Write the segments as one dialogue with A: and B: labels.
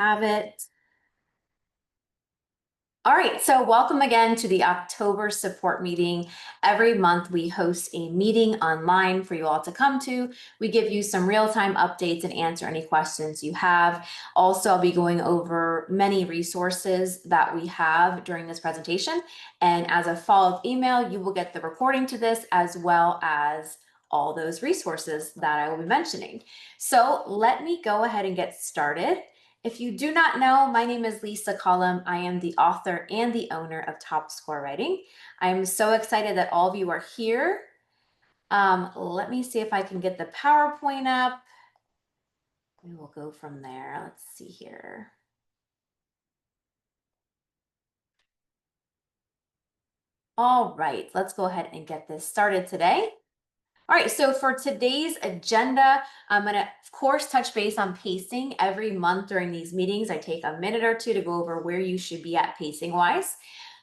A: have it. All right, so welcome again to the October support meeting. Every month we host a meeting online for you all to come to. We give you some real-time updates and answer any questions you have. Also, I'll be going over many resources that we have during this presentation. And as a follow-up email, you will get the recording to this as well as all those resources that I will be mentioning. So let me go ahead and get started. If you do not know, my name is Lisa Collum. I am the author and the owner of Top Score Writing. I am so excited that all of you are here. Let me see if I can get the PowerPoint up. We will go from there. Let's see here. All right, let's go ahead and get this started today. All right, so for today's agenda, I'm going to, of course, touch base on pacing. Every month during these meetings, I take a minute or two to go over where you should be at pacing-wise.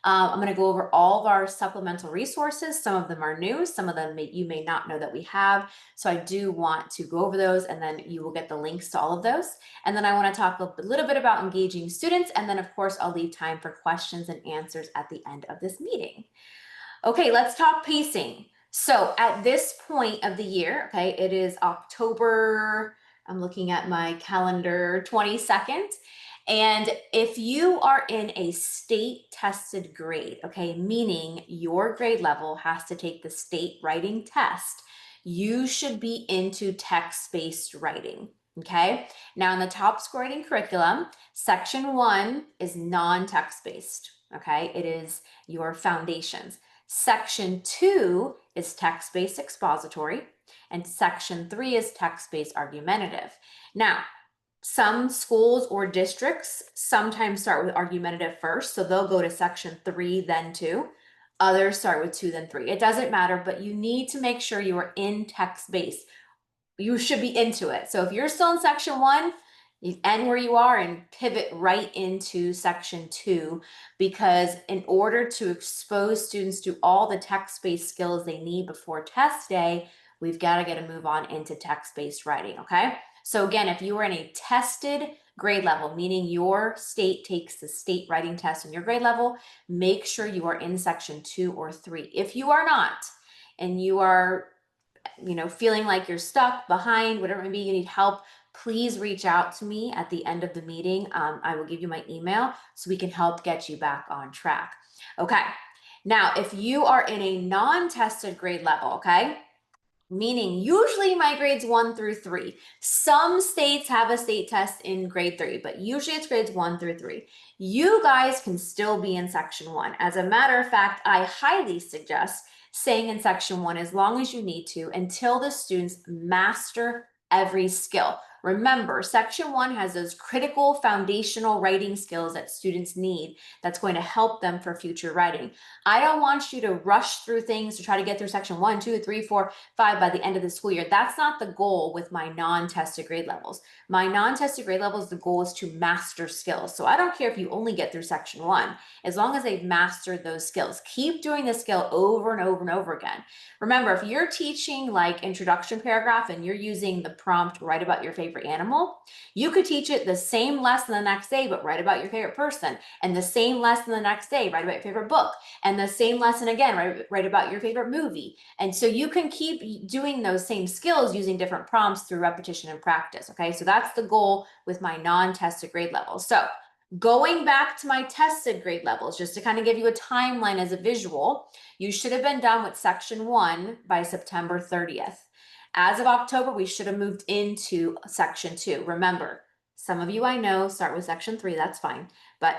A: I'm going to go over all of our supplemental resources. Some of them are new. Some of them you may not know that we have. So I do want to go over those, and then you will get the links to all of those. And then I want to talk a little bit about engaging students. And then, of course, I'll leave time for questions and answers at the end of this meeting. Okay, let's talk pacing. So at this point of the year, okay, it is October, I'm looking at my calendar, 22nd. And if you are in a state tested grade, okay, meaning your grade level has to take the state writing test, you should be into text-based writing, okay? Now in the top score writing curriculum, section 1 is non-text based, okay? It is your foundations. Section 2 is text-based expository, and section 3 is text-based argumentative. Now, some schools or districts sometimes start with argumentative first, so they'll go to section 3, then 2. Others start with 2, then 3. It doesn't matter, but you need to make sure you are in text-based. You should be into it. So if you're still in section 1, you end where you are and pivot right into section 2, because in order to expose students to all the text-based skills they need before test day, we've got to get a move on into text-based writing, okay? So again, if you are in a tested grade level, meaning your state takes the state writing test in your grade level, make sure you are in section 2 or 3. If you are not, and you are feeling like you're stuck, behind, whatever it may be, you need help, please reach out to me at the end of the meeting. I will give you my email so we can help get you back on track. Okay, now if you are in a non-tested grade level, okay, meaning usually my grades 1 through 3. Some states have a state test in grade 3, but usually it's grades 1 through 3. You guys can still be in section 1. As a matter of fact, I highly suggest staying in section 1 as long as you need to until the students master every skill. Remember, section 1 has those critical foundational writing skills that students need that's going to help them for future writing. I don't want you to rush through things to try to get through section 1, 2, 3, 4, 5 by the end of the school year. That's not the goal with my non-tested grade levels. My non-tested grade levels, the goal is to master skills. So I don't care if you only get through section 1, as long as they've mastered those skills. Keep doing the skill over and over and over again. Remember, if you're teaching like introduction paragraph and you're using the prompt, write about your favorite animal, you could teach it the same lesson the next day, but write about your favorite person, and the same lesson the next day, write about your favorite book, and the same lesson again, write about your favorite movie. And so you can keep doing those same skills using different prompts through repetition and practice, okay? So that's the goal with my non-tested grade levels. So going back to my tested grade levels, just to kind of give you a timeline as a visual, you should have been done with section 1 by September 30th. As of October, we should have moved into section 2. Remember, some of you I know start with section 3, that's fine, but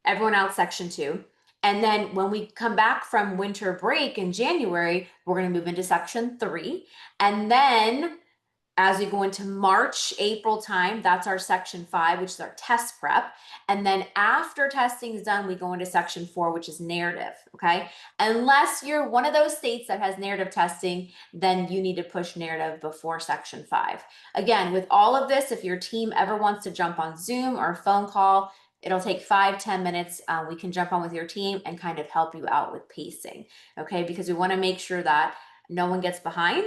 A: everyone else section 2. And then when we come back from winter break in January, we're going to move into section 3. And then as we go into March, April time, that's our section 5, which is our test prep. And then after testing is done, we go into section 4, which is narrative, okay? Unless you're one of those states that has narrative testing, then you need to push narrative before section 5. Again, with all of this, if your team ever wants to jump on Zoom or a phone call, it'll take 5-10 minutes. We can jump on with your team and kind of help you out with pacing, okay? Because we want to make sure that no one gets behind,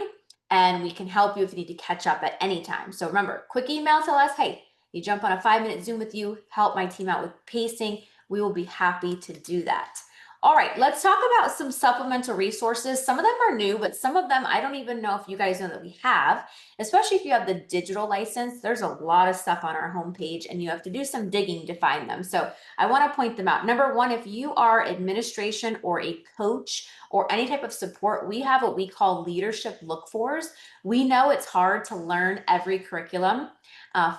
A: and we can help you if you need to catch up at any time. So remember, quick email, tell us, hey, you jump on a 5-minute Zoom with you, help my team out with pacing, we will be happy to do that. All right, let's talk about some supplemental resources. Some of them are new, but some of them I don't even know if you guys know that we have, especially if you have the digital license. There's a lot of stuff on our homepage and you have to do some digging to find them. So I want to point them out. Number one, if you are administration or a coach or any type of support, we have what we call leadership look-fors. We know it's hard to learn every curriculum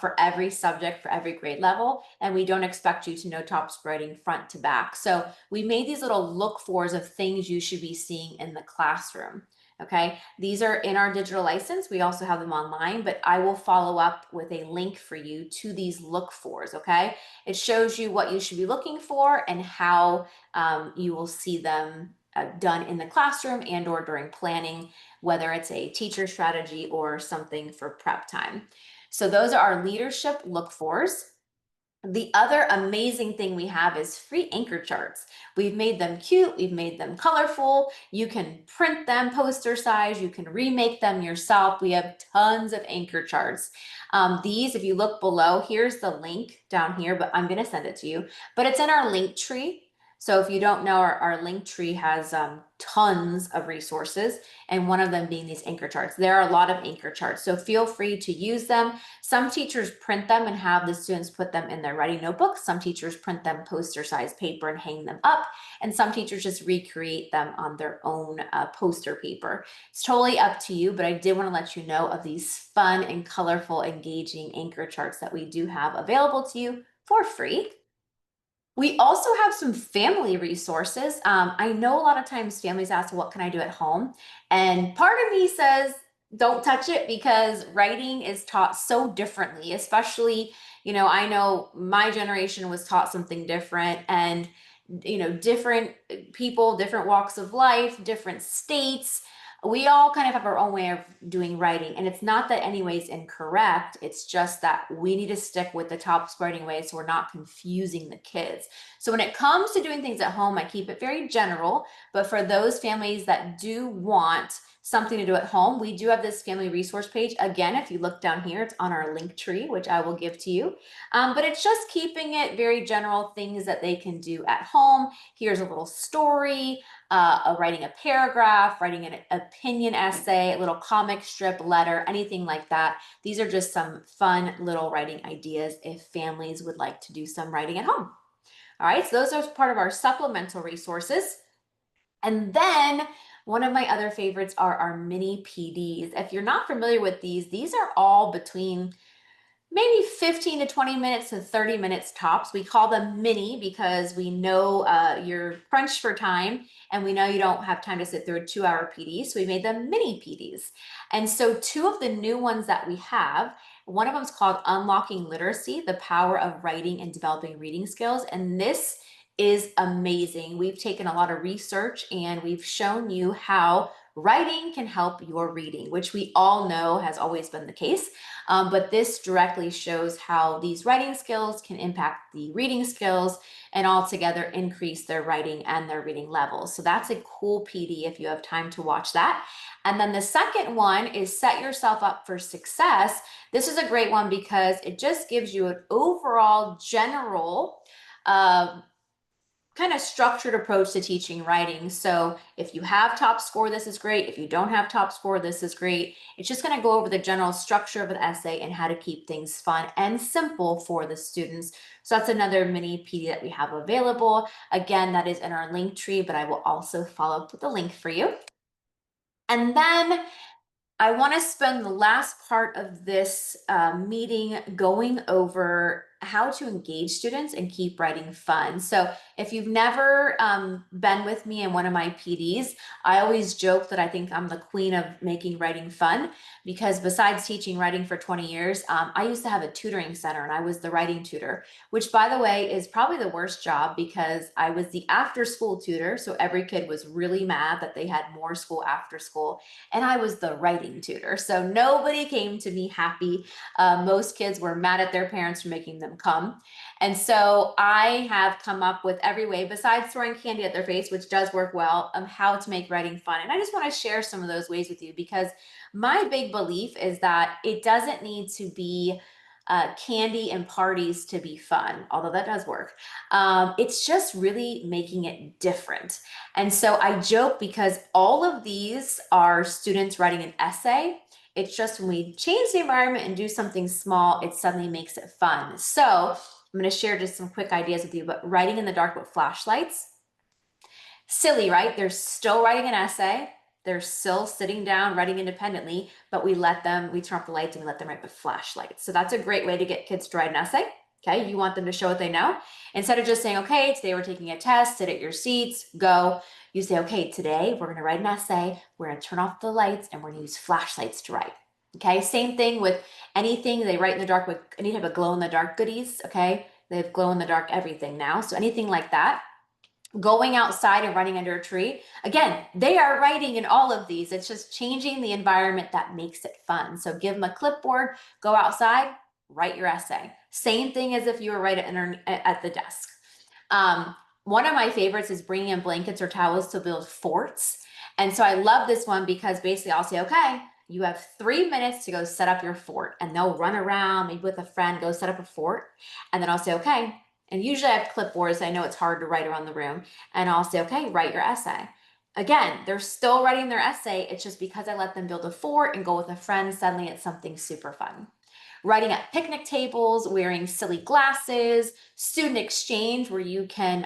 A: for every subject, for every grade level, and we don't expect you to know TOPS writing front to back. So we made these little look-fors of things you should be seeing in the classroom. Okay, these are in our digital license. We also have them online, but I will follow up with a link for you to these look-fors. Okay, it shows you what you should be looking for and how you will see them done in the classroom and or during planning, whether it's a teacher strategy or something for prep time. So those are our leadership look-fors. The other amazing thing we have is free anchor charts. We've made them cute, we've made them colorful. You can print them poster size, you can remake them yourself. We have tons of anchor charts. These, if you look below, here's the link down here, but I'm gonna send it to you. But it's in our link tree. So if you don't know, our link tree has tons of resources, and one of them being these anchor charts. There are a lot of anchor charts, so feel free to use them. Some teachers print them and have the students put them in their writing notebooks. Some teachers print them poster-sized paper and hang them up, and some teachers just recreate them on their own poster paper. It's totally up to you, but I did want to let you know of these fun and colorful, engaging anchor charts that we do have available to you for free. We also have some family resources. I know a lot of times families ask, what can I do at home? And part of me says, don't touch it, because writing is taught so differently, especially, I know my generation was taught something different, and, different people, different walks of life, different states. We all kind of have our own way of doing writing. And it's not that any way is incorrect. It's just that we need to stick with the top writing way so we're not confusing the kids. So when it comes to doing things at home, I keep it very general. But for those families that do want something to do at home, we do have this family resource page. Again, if you look down here, it's on our link tree, which I will give to you. But it's just keeping it very general, things that they can do at home. Here's a little story, writing a paragraph, writing an opinion essay, a little comic strip, letter, anything like that. These are just some fun little writing ideas if families would like to do some writing at home. All right, so those are part of our supplemental resources. And then one of my other favorites are our mini PDs. If you're not familiar with these are all between maybe 15 to 20 minutes to 30 minutes tops. We call them mini because we know you're crunched for time, and we know you don't have time to sit through a 2-hour PD. So we made them mini PDs. And so two of the new ones that we have, one of them is called Unlocking Literacy, the Power of Writing and Developing Reading Skills. And this is amazing. We've taken a lot of research and we've shown you how writing can help your reading, which we all know has always been the case. But this directly shows how these writing skills can impact the reading skills and altogether increase their writing and their reading levels. So that's a cool PD if you have time to watch that. And then the second one is Set Yourself Up for Success. This is a great one because it just gives you an overall general kind of structured approach to teaching writing. So if you have top score, this is great. If you don't have top score, this is great. It's just going to go over the general structure of an essay and how to keep things fun and simple for the students. So that's another mini PD that we have available. Again, that is in our link tree, but I will also follow up with the link for you. And then I want to spend the last part of this meeting going over how to engage students and keep writing fun. So if you've never been with me in one of my PDs, I always joke that I think I'm the queen of making writing fun, because besides teaching writing for 20 years, I used to have a tutoring center and I was the writing tutor, which by the way is probably the worst job because I was the after school tutor. So every kid was really mad that they had more school after school, and I was the writing tutor. So nobody came to me happy. Most kids were mad at their parents for making them come. And so I have come up with every way, besides throwing candy at their face, which does work well, how to make writing fun. And I just want to share some of those ways with you, because my big belief is that it doesn't need to be candy and parties to be fun, although that does work. It's just really making it different. And so I joke because all of these are students writing an essay. It's just when we change the environment and do something small, it suddenly makes it fun. So I'm going to share just some quick ideas with you, but writing in the dark with flashlights. Silly, right? They're still writing an essay. They're still sitting down, writing independently, but we turn off the lights and we let them write with flashlights. So that's a great way to get kids to write an essay. Okay, you want them to show what they know. Instead of just saying, okay, today we're taking a test, sit at your seats, go. You say, okay, today we're gonna write an essay, we're gonna turn off the lights and we're gonna use flashlights to write. Okay, same thing with anything they write in the dark with any type of glow in the dark goodies, okay? They have glow in the dark everything now. So anything like that, going outside and running under a tree. Again, they are writing in all of these. It's just changing the environment that makes it fun. So give them a clipboard, go outside, write your essay. Same thing as if you were writing at the desk. One of my favorites is bringing in blankets or towels to build forts. And so I love this one because basically I'll say, okay, you have 3 minutes to go set up your fort, and they'll run around, maybe with a friend, go set up a fort. And then I'll say, okay, and usually I have clipboards. I know it's hard to write around the room. And I'll say, okay, write your essay. Again, they're still writing their essay. It's just because I let them build a fort and go with a friend, suddenly it's something super fun. Writing at picnic tables, wearing silly glasses, student exchange where you can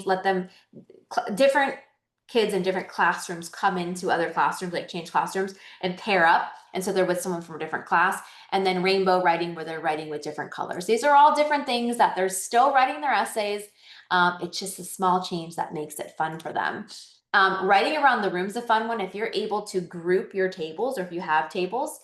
A: let them, different kids in different classrooms come into other classrooms, like change classrooms and pair up. And so they're with someone from a different class. And then rainbow writing where they're writing with different colors. These are all different things that they're still writing their essays. It's just a small change that makes it fun for them. Writing around the room is a fun one. If you're able to group your tables, or if you have tables,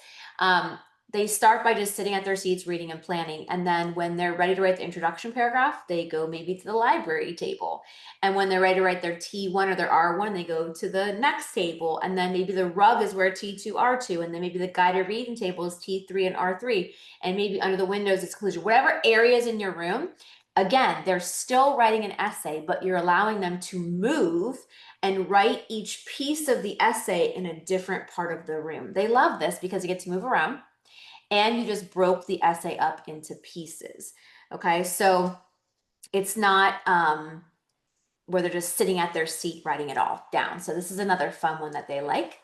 A: they start by just sitting at their seats, reading and planning. And then when they're ready to write the introduction paragraph, they go maybe to the library table. And when they're ready to write their T1 or their R1, they go to the next table. And then maybe the rug is where T2, R2. And then maybe the guided reading table is T3 and R3. And maybe under the windows, it's conclusion. Whatever areas in your room, again, they're still writing an essay, but you're allowing them to move and write each piece of the essay in a different part of the room. They love this because you get to move around. And you just broke the essay up into pieces. Okay, so it's not where they're just sitting at their seat writing it all down. So this is another fun one that they like.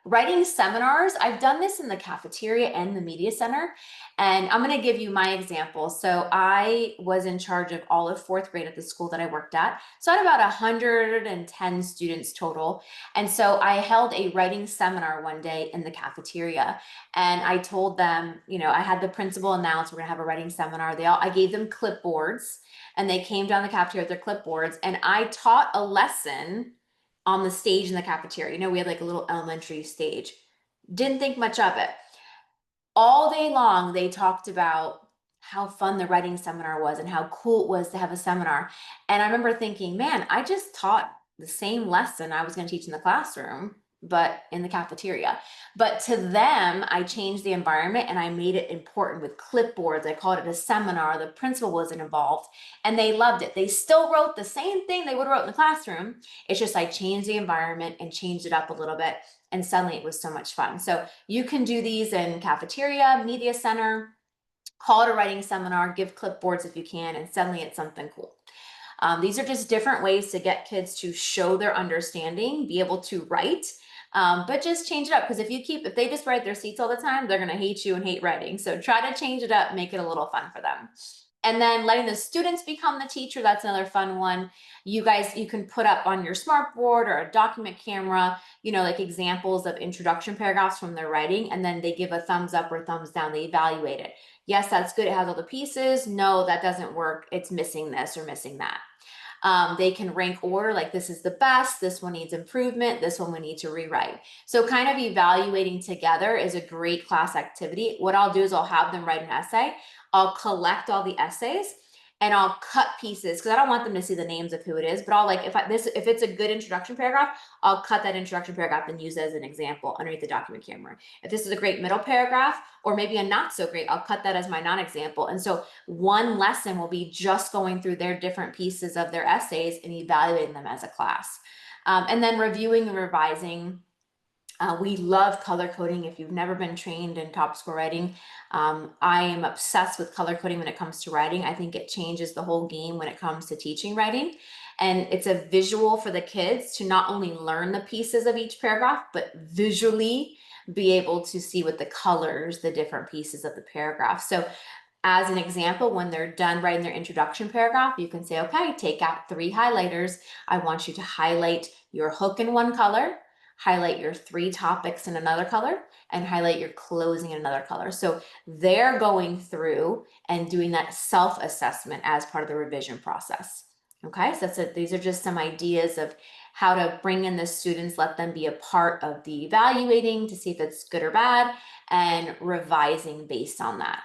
A: Writing seminars, I've done this in the cafeteria and the media center. And I'm going to give you my example. So I was in charge of all of 4th grade at the school that I worked at. So I had about 110 students total. And so I held a writing seminar one day in the cafeteria. And I told them, I had the principal announce we're going to have a writing seminar. I gave them clipboards, and they came down the cafeteria with their clipboards. And I taught a lesson on the stage in the cafeteria. We had like a little elementary stage. Didn't think much of it. All day long, they talked about how fun the writing seminar was and how cool it was to have a seminar. And I remember thinking, man, I just taught the same lesson I was going to teach in the classroom, but in the cafeteria. But to them, I changed the environment and I made it important with clipboards. I called it a seminar. The principal wasn't involved and they loved it. They still wrote the same thing they would have wrote in the classroom. It's just I changed the environment and changed it up a little bit. And suddenly it was so much fun. So you can do these in cafeteria, media center, call it a writing seminar, give clipboards if you can, and suddenly it's something cool. These are just different ways to get kids to show their understanding, be able to write, but just change it up. Because if they just write their seats all the time, they're going to hate you and hate writing. So try to change it up, make it a little fun for them. And then letting the students become the teacher, that's another fun one. You can put up on your smartboard or a document camera, like examples of introduction paragraphs from their writing, and then they give a thumbs up or thumbs down, they evaluate it. Yes, that's good, it has all the pieces. No, that doesn't work, it's missing this or missing that. They can rank order, like this is the best, this one needs improvement, this one we need to rewrite. So kind of evaluating together is a great class activity. What I'll do is I'll have them write an essay. I'll collect all the essays and I'll cut pieces because I don't want them to see the names of who it is, but I'll if it's a good introduction paragraph, I'll cut that introduction paragraph and use it as an example underneath the document camera. If this is a great middle paragraph or maybe a not so great, I'll cut that as my non-example. And so one lesson will be just going through their different pieces of their essays and evaluating them as a class. And then reviewing and revising. We love color coding. If you've never been trained in top school writing, I am obsessed with color coding when it comes to writing. I think it changes the whole game when it comes to teaching writing. And it's a visual for the kids to not only learn the pieces of each paragraph, but visually be able to see with the colors, the different pieces of the paragraph. So as an example, when they're done writing their introduction paragraph, you can say, okay, take out 3 highlighters. I want you to highlight your hook in one color, highlight your 3 topics in another color, and highlight your closing in another color. So they're going through and doing that self-assessment as part of the revision process. Okay, so these are just some ideas of how to bring in the students, let them be a part of the evaluating to see if it's good or bad, and revising based on that.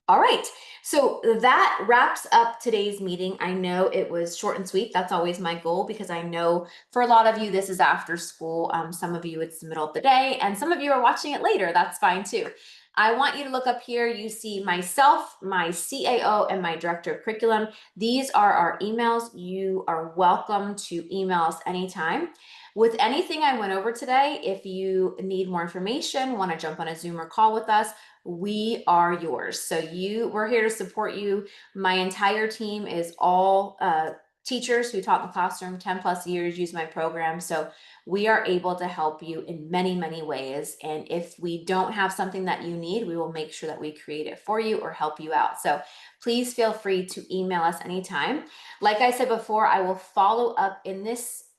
A: All right, so that wraps up today's meeting. I know it was short and sweet. That's always my goal because I know for a lot of you, this is after school. Some of you, it's the middle of the day, and some of you are watching it later. That's fine too. I want you to look up here. You see myself, my CAO, and my director of curriculum. These are our emails. You are welcome to email us anytime. With anything I went over today, if you need more information, want to jump on a Zoom or call with us, we are yours. So we're here to support you. My entire team is all teachers who taught in the classroom 10 plus years, use my program. So we are able to help you in many, many ways. And if we don't have something that you need, we will make sure that we create it for you or help you out. So please feel free to email us anytime. Like I said before, I will follow up in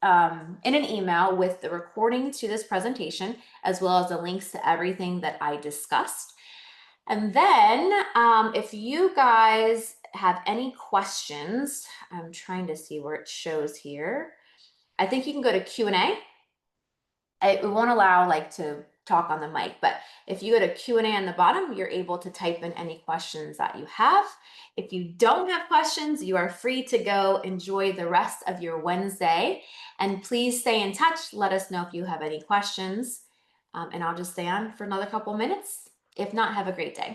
A: an email with the recording to this presentation, as well as the links to everything that I discussed. And then if you guys have any questions, I'm trying to see where it shows here. I think you can go to Q&A. It won't allow to talk on the mic, but if you go to Q&A on the bottom, you're able to type in any questions that you have. If you don't have questions, you are free to go enjoy the rest of your Wednesday. And please stay in touch. Let us know if you have any questions. And I'll just stay on for another couple minutes. If not, have a great day.